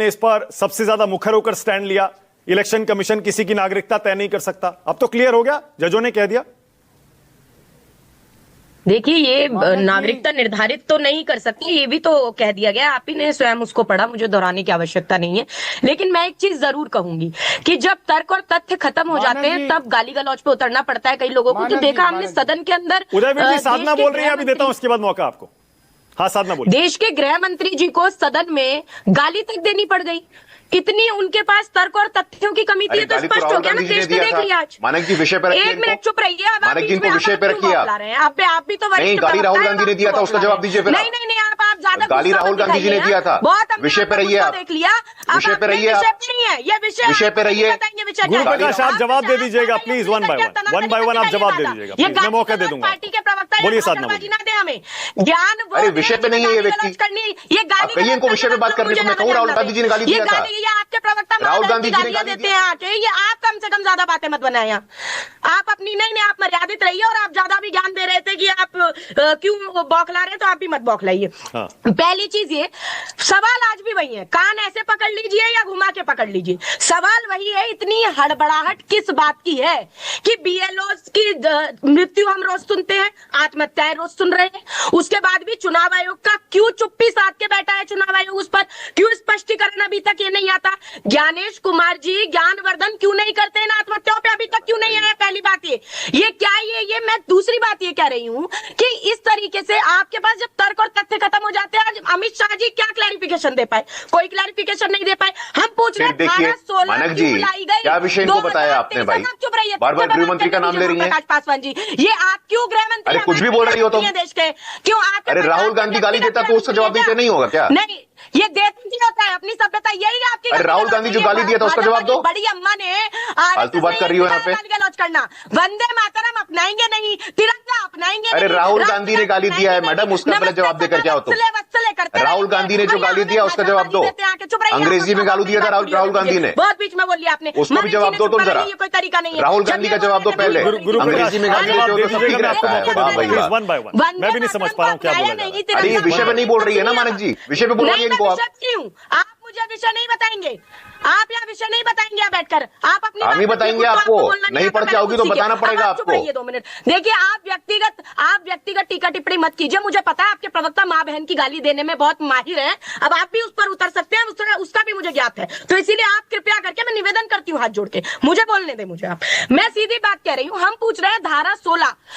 ने इस पर सबसे ज्यादा मुखर होकर स्टैंड लिया। इलेक्शन कमीशन किसी की नागरिकता तय नहीं कर सकता। अब तो क्लियर हो गया, जजों ने कह दिया। देखिए, ये नागरिकता निर्धारित तो नहीं कर सकती, ये भी तो कह दिया गया। आप ही ने स्वयं उसको पढ़ा, मुझे दोहराने की आवश्यकता नहीं है। लेकिन मैं एक चीज जरूर कहूंगी कि जब तर्क और तथ्य खत्म हो जाते हैं तब गाली गलौज पे उतरना पड़ता है कई लोगों को। तो देखा हमने सदन के अंदर उदयवीर जी साधना बोल रही है, अभी देता हूं उसके बाद मौका आपको। हाँ साधना बोल। देश के गृह मंत्री जी को सदन में गाली तक देनी पड़ गई। इतनी उनके पास तर्क और तथ्यों की कमी थी। तो स्पष्ट हो गया ना, देश ने देख लिया आज। मानक जी विषय पर एक मिनट चुप रहिए। अब मानक जी को विषय पर रखिए। आप भी तो नहीं, गाली राहुल गांधी ने दिया था, उसका जवाब दीजिए। नहीं नहीं नहीं, आप ज्यादा गाली राहुल गांधी जी ने दिया था। बहुत विषय पे रहिए आप। देख लिया, विषय पे रहिए आप। नहीं है ये विषय पे रहिए। गुरुप्रकाश आप जवाब दे दीजिएगा प्लीज, वन बाय वन आप जवाब दे दीजिएगा। मैं मौका दे दूंगा। पार्टी के प्रवक्ता बोलिए साधना ना दे हमें ज्ञान। अरे विषय पे नहीं है ये व्यक्ति। ये आप कहिए इनको विषय पे बात करने को। मैं कहूँ राहुल गांधी जी ने गाली दिया था। ये आपके प्रवक्ता राहुल गांधी जी ने गाली देते हैं आके। ये आप कम से कम ज्यादा बातें मत बनाए। आप अपनी नहीं, आप मर्यादित रहिए। और आप ज्यादा भी ज्ञान दे रहे थे कि आप क्यों बौखला रहे हैं, तो आप भी मत बौखलाइए। पहली चीज ये, सवाल आज भी वही है, कान ऐसे पकड़ लीजिए या घुमा के पकड़ लीजिए, सवाल वही है। इतनी हड़बड़ाहट किस बात की है कि बीएलओ की मृत्यु हम रोज सुनते हैं, आत्महत्याएं रोज सुन रहे हैं, उसके बाद भी चुनाव आयोग का क्यों चुप्पी साध के बैठा है? चुनाव आयोग उस पर क्यों स्पष्टीकरण अभी तक ये नहीं आता? ज्ञानेश कुमार जी ज्ञानवर्धन क्यों नहीं करते हैं आत्महत्याओं पे? अभी तक क्यों नहीं आया? पहली बात ये क्या ये मैं दूसरी बात ये कह रही हूं कि इस तरीके से आपके पास जब तर्क और तथ्य खत्म हो जाते हैं, आज अमित शाह जी क्या क्लैरिफिकेशन दे पाए? कोई क्लैरिफिकेशन नहीं दे पाए। हम पूछ रहे हैं 16 मानक जी क्या विषय इनको बताया आपने? भाई चुप रहिए, बार-बार गृह मंत्री का नाम ले रही हैं प्रकाश पासवान जी। ये आप क्यों गृह मंत्री? अरे कुछ भी बोल रही हो तुम देश के क्यों? आप अरे राहुल गांधी गाली देता तो उसका जवाब देते नहीं होगा क्या? नहीं, ये देती होता है अपनी सभ्यता, यही आपकी। अरे राहुल गांधी जो गाली दिया था उसका जवाब दो। बड़ी अम्मा ने फालतू बात कर रही हो यहाँ पे। करना, वंदे मातरम अपनाएंगे नहीं, तिरंगा अपनाएंगे। अरे राहुल गांधी ने गाली दिया है मैडम, उसका पहले जवाब देकर क्या हो तुम? राहुल गांधी ने जो गाली दिया उसका जवाब दो। अंग्रेजी में गाली दिया था राहुल गांधी ने, बहुत बीच में बोल लिया आपने, उसका भी जवाब दो तुम जरा। कोई तरीका नहीं है। राहुल गांधी का जवाब दो पहले। अंग्रेजी में गाली देते हो तो सब ठीक रहता है। वाह भाई वाह। वन बाय वन मैं भी नहीं समझ पा रहा हूँ क्या बोला जा रहा है। अरे ये विषय पे नहीं बोल रही है ना मानक जी, विषय पे बोलिए इनको आप। आप मुझे विषय नहीं बताएंगे, आप यहाँ विषय नहीं बताएंगे यहाँ बैठकर। आप अपनी हम ही बताएंगे आपको, नहीं पढ़ के आओगी तो बताना पड़ेगा आपको। 2 मिनट देखिए, आप व्यक्तिगत टीका टिप्पणी मत कीजिए। मुझे पता है आपके प्रवक्ता माँ बहन की गाली देने में बहुत माहिर हैं। अब आप भी उस पर उतर सकते हैं, उसका भी मुझे ज्ञात है। तो इसीलिए आप कृपया करके, मैं निवेदन करती हूँ हाथ जोड़ के, मुझे बोलने दे मुझे आप। मैं सीधी बात कह रही हूँ। हम पूछ रहे हैं धारा 16